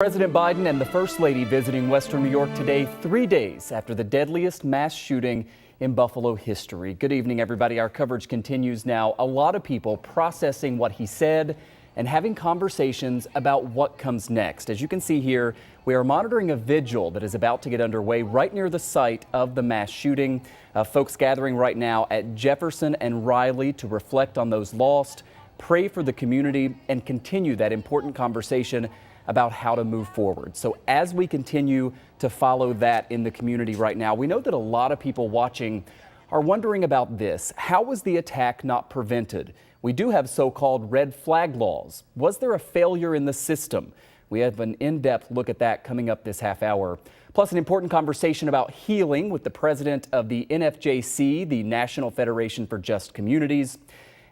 President Biden and the First Lady visiting Western New York today, 3 days after the deadliest mass shooting in Buffalo history. Good evening, everybody. Our coverage continues now. A lot of people processing what he said and having conversations about what comes next. As you can see here, we are monitoring a vigil that is about to get underway right near the site of the mass shooting. Folks gathering right now at Jefferson and Riley to reflect on those lost, pray for the community, and continue that important conversation about how to move forward. So as we continue to follow that in the community right now, we know that a lot of people watching are wondering about this. How was the attack not prevented? We do have so-called red flag laws. Was there a failure in the system? We have an in-depth look at that coming up this half hour. Plus an important conversation about healing with the president of the NFJC, the National Federation for Just Communities.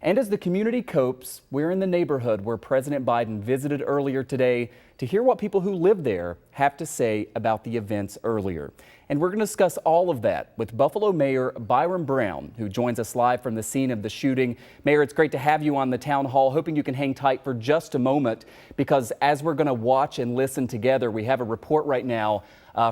And as the community copes, we're in the neighborhood where President Biden visited earlier today to hear what people who live there have to say about the events earlier. And we're going to discuss all of that with Buffalo Mayor Byron Brown, who joins us live from the scene of the shooting. Mayor, it's great to have you on the town hall. Hoping you can hang tight for just a moment, because as we're going to watch and listen together, we have a report right now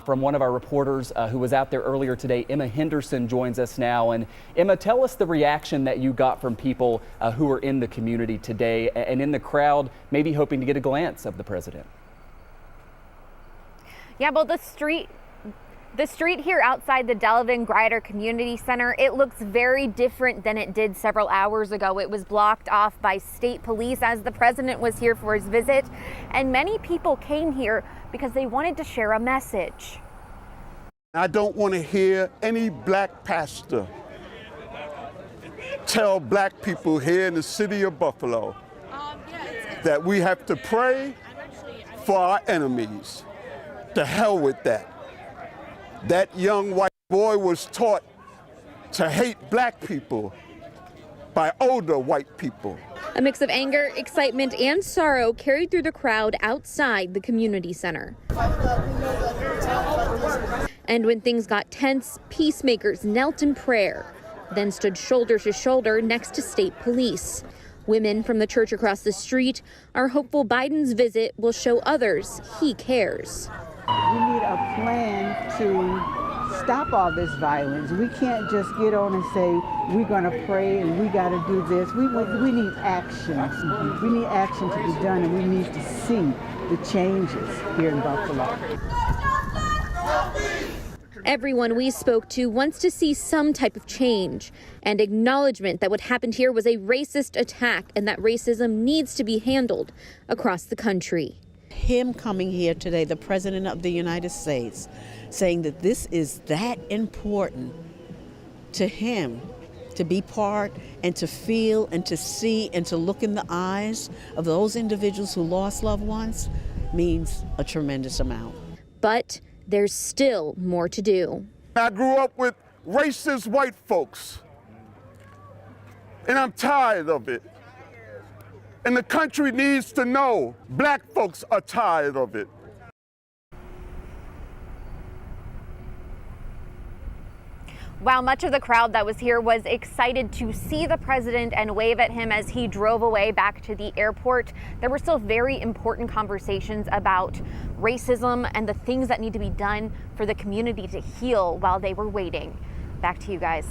from one of our reporters who was out there earlier today. Emma Henderson joins us now. And Emma, tell us the reaction that you got from people who were in the community today and in the crowd, maybe hoping to get a glance of the president. Yeah, well, the street here outside the Delavan Grider Community Center, it looks very different than it did several hours ago. It was blocked off by state police as the president was here for his visit, and many people came here because they wanted to share a message. I don't want to hear any black pastor tell black people here in the city of Buffalo that we have to pray for our enemies. To hell with that. That young white boy was taught to hate black people by older white people. A mix of anger, excitement, and sorrow carried through the crowd outside the community center. And when things got tense, peacemakers knelt in prayer, then stood shoulder to shoulder next to state police. Women from the church across the street are hopeful Biden's visit will show others he cares. We need a plan to stop all this violence. We can't just get on and say, we're going to pray and we got to do this. We need action. We need action to be done, and we need to see the changes here in Buffalo. Everyone we spoke to wants to see some type of change and acknowledgement that what happened here was a racist attack and that racism needs to be handled across the country. Him coming here today, the President of the United States, saying that this is that important to him to be part and to feel and to see and to look in the eyes of those individuals who lost loved ones means a tremendous amount. But there's still more to do. I grew up with racist white folks, and I'm tired of it. And the country needs to know black folks are tired of it. While much of the crowd that was here was excited to see the president and wave at him as he drove away back to the airport, there were still very important conversations about racism and the things that need to be done for the community to heal while they were waiting. Back to you guys.